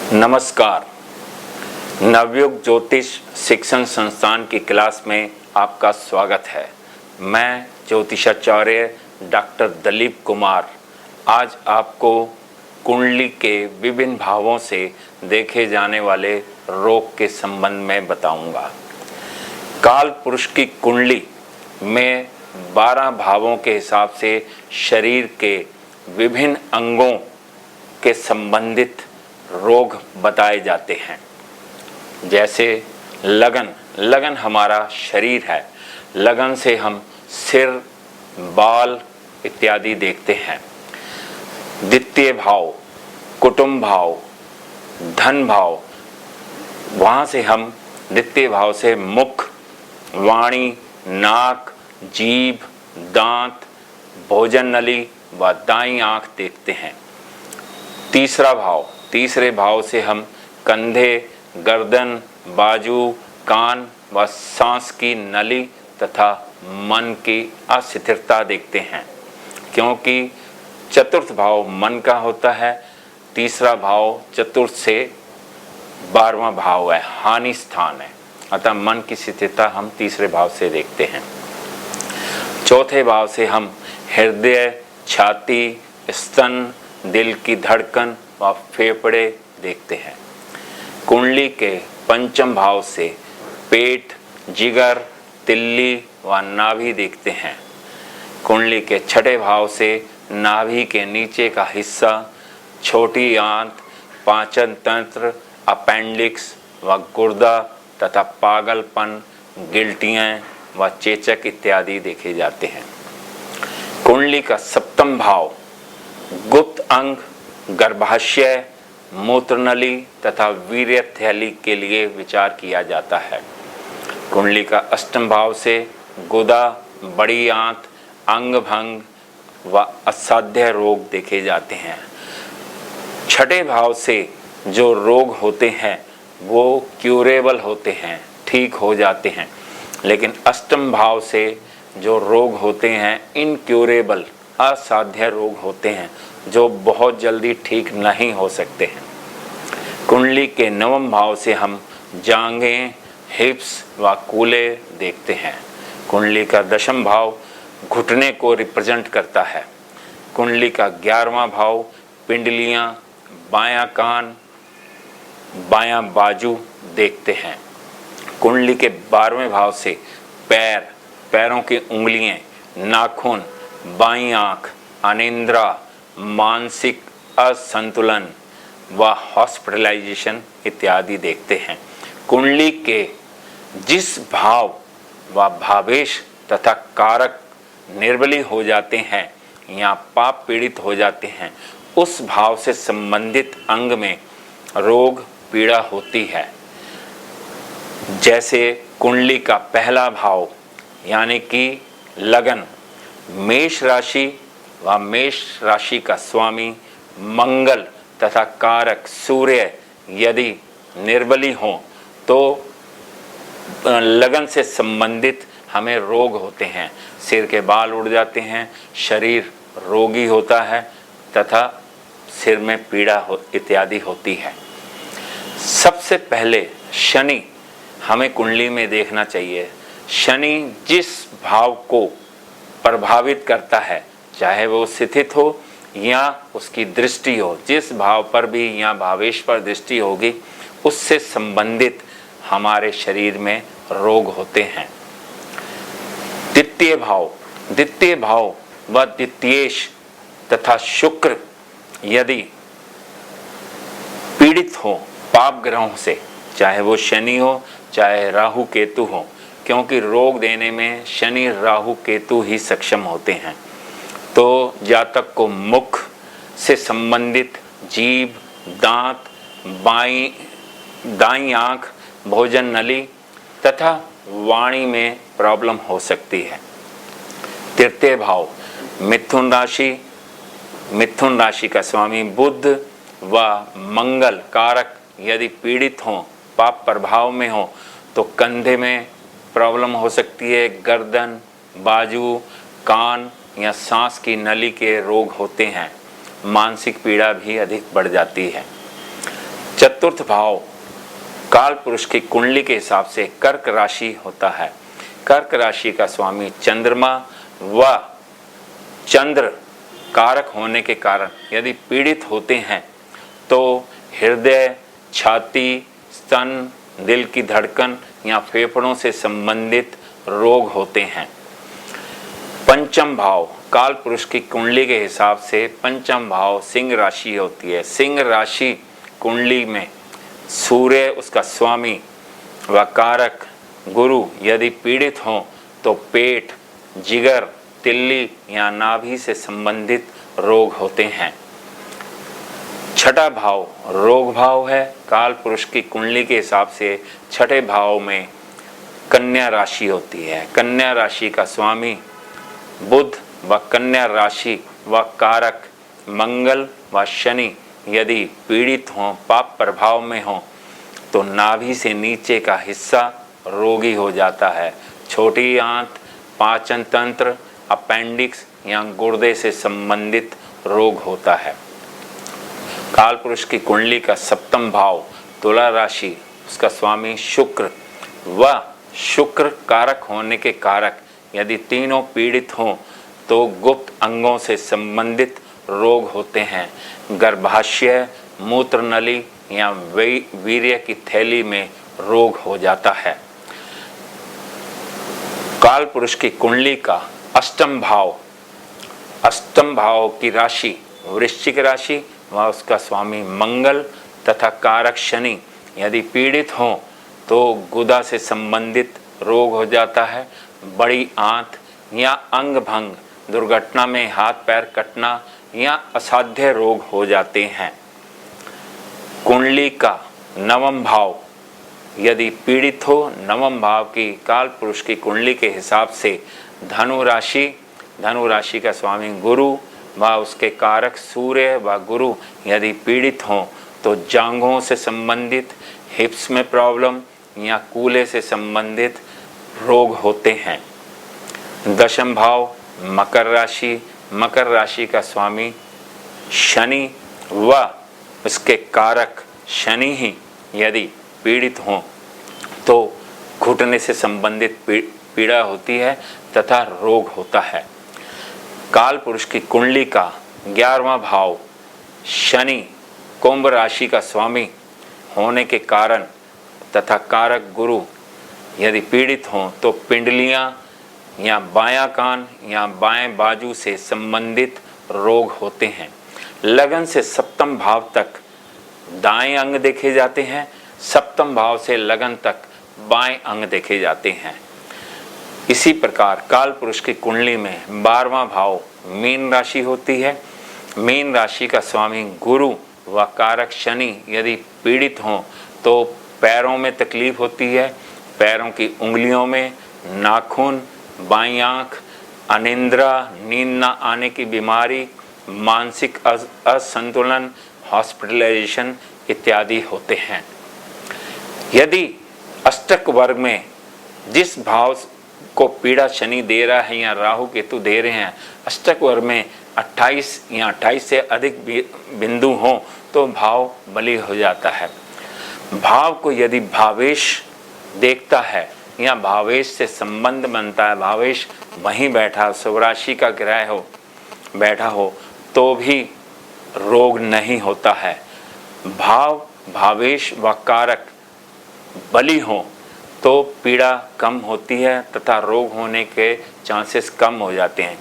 नमस्कार। नवयुग ज्योतिष शिक्षण संस्थान की क्लास में आपका स्वागत है। मैं ज्योतिषाचार्य डॉक्टर दलीप कुमार आज आपको कुंडली के विभिन्न भावों से देखे जाने वाले रोग के संबंध में बताऊंगा। काल पुरुष की कुंडली में 12 भावों के हिसाब से शरीर के विभिन्न अंगों के संबंधित रोग बताए जाते हैं। जैसे लगन हमारा शरीर है। लगन से हम सिर, बाल इत्यादि देखते हैं। द्वितीय भाव कुटुंब भाव, धन भाव, वहाँ से हम द्वितीय भाव से मुख, वाणी, नाक, जीभ, दांत, भोजन नली व दाईं आंख देखते हैं। तीसरे भाव से हम कंधे, गर्दन, बाजू, कान व सांस की नली तथा मन की अस्थिरता देखते हैं, क्योंकि चतुर्थ भाव मन का होता है। तीसरा भाव चतुर्थ से 12वां भाव है, हानि स्थान है, अतः मन की स्थिरता हम तीसरे भाव से देखते हैं। चौथे भाव से हम हृदय, छाती, स्तन, दिल की धड़कन व फेफड़े देखते हैं। कुंडली के पंचम भाव से पेट, जिगर, तिल्ली व नाभि देखते हैं। कुंडली के छठे भाव से नाभि के नीचे का हिस्सा, छोटी आंत, पाचन तंत्र, अपेंडिक्स व गुर्दा तथा पागलपन, गिल्टियाँ व चेचक इत्यादि देखे जाते हैं। कुंडली का सप्तम भाव गुप्त अंग, गर्भाशय, मूत्रनली तथा वीर्य थैली के लिए विचार किया जाता है। कुंडली का अष्टम भाव से गुदा, बड़ी आंत, अंग भंग व असाध्य रोग देखे जाते हैं। छठे भाव से जो रोग होते हैं वो क्यूरेबल होते हैं, ठीक हो जाते हैं, लेकिन अष्टम भाव से जो रोग होते हैं इनक्यूरेबल, असाध्य रोग होते हैं, जो बहुत जल्दी ठीक नहीं हो सकते हैं। कुंडली के नवम भाव से हम जांघें, हिप्स व कूल्हे देखते हैं। कुंडली का दशम भाव घुटने को रिप्रेजेंट करता है। कुंडली का 11वां भाव पिंडलियां, बायां कान, बायां बाजू देखते हैं। कुंडली के 12वें भाव से पैर, पैरों की उंगलियां, नाखून, बाईं आंख, अनिद्रा, मानसिक असंतुलन व हॉस्पिटलाइजेशन इत्यादि देखते हैं। कुंडली के जिस भाव व भावेश तथा कारक निर्बली हो जाते हैं या पाप पीड़ित हो जाते हैं, उस भाव से संबंधित अंग में रोग पीड़ा होती है। जैसे कुंडली का पहला भाव यानी कि लगन, मेष राशि व मेष राशि का स्वामी मंगल तथा कारक सूर्य यदि निर्बली हो तो लगन से संबंधित हमें रोग होते हैं। सिर के बाल उड़ जाते हैं, शरीर रोगी होता है तथा सिर में पीड़ा इत्यादि होती है। सबसे पहले शनि हमें कुंडली में देखना चाहिए। शनि जिस भाव को प्रभावित करता है, चाहे वो स्थित हो या उसकी दृष्टि हो, जिस भाव पर भी या भावेश पर दृष्टि होगी उससे संबंधित हमारे शरीर में रोग होते हैं। द्वितीय भाव व द्वितीयेश तथा शुक्र यदि पीड़ित हो पाप ग्रहों से, चाहे वो शनि हो चाहे राहु केतु हो, क्योंकि रोग देने में शनि राहु केतु ही सक्षम होते हैं, तो जातक को मुख से संबंधित जीभ, दांत, दाईं आंख, भोजन नली तथा वाणी में प्रॉब्लम हो सकती है। तृतीय भाव मिथुन राशि का स्वामी बुध व मंगल कारक यदि पीड़ित हों, पाप प्रभाव में हो, तो कंधे में प्रॉब्लम हो सकती है, गर्दन, बाजू, कान या सांस की नली के रोग होते हैं। मानसिक पीड़ा भी अधिक बढ़ जाती है। चतुर्थ भाव काल पुरुष की कुंडली के हिसाब से कर्क राशि होता है। कर्क राशि का स्वामी चंद्रमा व चंद्र कारक होने के कारण यदि पीड़ित होते हैं तो हृदय, छाती, स्तन, दिल की धड़कन या फेफड़ों से संबंधित रोग होते हैं। पंचम भाव काल पुरुष की कुंडली के हिसाब से पंचम भाव सिंह राशि होती है। सिंह राशि कुंडली में सूर्य उसका स्वामी व कारक गुरु यदि पीड़ित हों तो पेट, जिगर, तिल्ली या नाभि से संबंधित रोग होते हैं। छठा भाव रोग भाव है। काल पुरुष की कुंडली के हिसाब से छठे भाव में कन्या राशि होती है। कन्या राशि का स्वामी बुध व कन्या राशि व कारक मंगल व शनि यदि पीड़ित हों, पाप प्रभाव में हों तो नाभि से नीचे का हिस्सा रोगी हो जाता है। छोटी आंत, पाचन तंत्र, अपेंडिक्स या गुर्दे से संबंधित रोग होता है। काल पुरुष की कुंडली का सप्तम भाव तुला राशि, उसका स्वामी शुक्र व शुक्र कारक होने के कारक यदि तीनों पीड़ित हों तो गुप्त अंगों से संबंधित रोग होते हैं। गर्भाशय, मूत्र नली या वीर्य की थैली में रोग हो जाता है। काल पुरुष की कुंडली का अष्टम भाव की राशि वृश्चिक राशि व उसका स्वामी मंगल तथा कारक शनि यदि पीड़ित हों तो गुदा से संबंधित रोग हो जाता है। बड़ी आंत या अंग भंग, दुर्घटना में हाथ पैर कटना या असाध्य रोग हो जाते हैं। कुंडली का नवम भाव यदि पीड़ित हो, नवम भाव की काल पुरुष की कुंडली के हिसाब से धनु राशि का स्वामी गुरु व उसके कारक सूर्य व गुरु यदि पीड़ित हों तो जांघों से संबंधित, हिप्स में प्रॉब्लम या कूल्हे से संबंधित रोग होते हैं। दशम भाव मकर राशि का स्वामी शनि व उसके कारक शनि ही यदि पीड़ित हों तो घुटने से संबंधित पीड़ा होती है तथा रोग होता है। काल पुरुष की कुंडली का 11वां भाव शनि कुंभ राशि का स्वामी होने के कारण तथा कारक गुरु यदि पीड़ित हों तो पिंडलियां या बायां कान या बाएं बाजू से संबंधित रोग होते हैं। लगन से सप्तम भाव तक दाएं अंग देखे जाते हैं, सप्तम भाव से लगन तक बाएं अंग देखे जाते हैं। इसी प्रकार काल पुरुष की कुंडली में 12वां भाव मीन राशि होती है। मीन राशि का स्वामी गुरु व कारक शनि यदि पीड़ित हों तो पैरों में तकलीफ होती है। पैरों की उंगलियों में, नाखून, बाईं आँख, अनिद्रा, नींद न आने की बीमारी, मानसिक असंतुलन, हॉस्पिटलाइजेशन इत्यादि होते हैं। यदि अष्टक वर्ग में जिस भाव को पीड़ा शनि दे रहा है या राहु केतु दे रहे हैं, अष्टक वर्ग में 28 या 28 से अधिक बिंदु हों तो भाव बली हो जाता है। भाव को यदि भावेश देखता है या भावेश से संबंध बनता है, भावेश वहीं बैठा स्वराशि का ग्रह हो बैठा हो तो भी रोग नहीं होता है। भाव, भावेश व कारक बली हो तो पीड़ा कम होती है तथा रोग होने के चांसेस कम हो जाते हैं।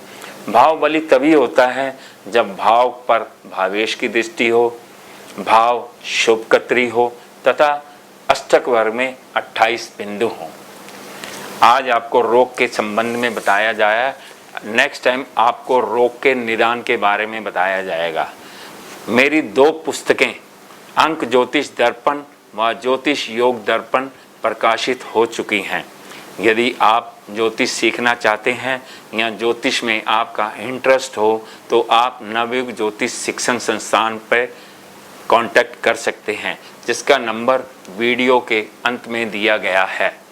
भाव बली तभी होता है जब भाव पर भावेश की दृष्टि हो, भाव शुभकत्री हो तथा अष्टक वर्ग में 28 बिंदु हों। आज आपको रोग के संबंध में बताया जाए, नेक्स्ट टाइम आपको रोग के निदान के बारे में बताया जाएगा। मेरी 2 पुस्तकें अंक ज्योतिष दर्पण व ज्योतिष योग दर्पण प्रकाशित हो चुकी हैं। यदि आप ज्योतिष सीखना चाहते हैं या ज्योतिष में आपका इंटरेस्ट हो तो आप नवयुग ज्योतिष शिक्षण संस्थान पर कांटेक्ट कर सकते हैं, जिसका नंबर वीडियो के अंत में दिया गया है।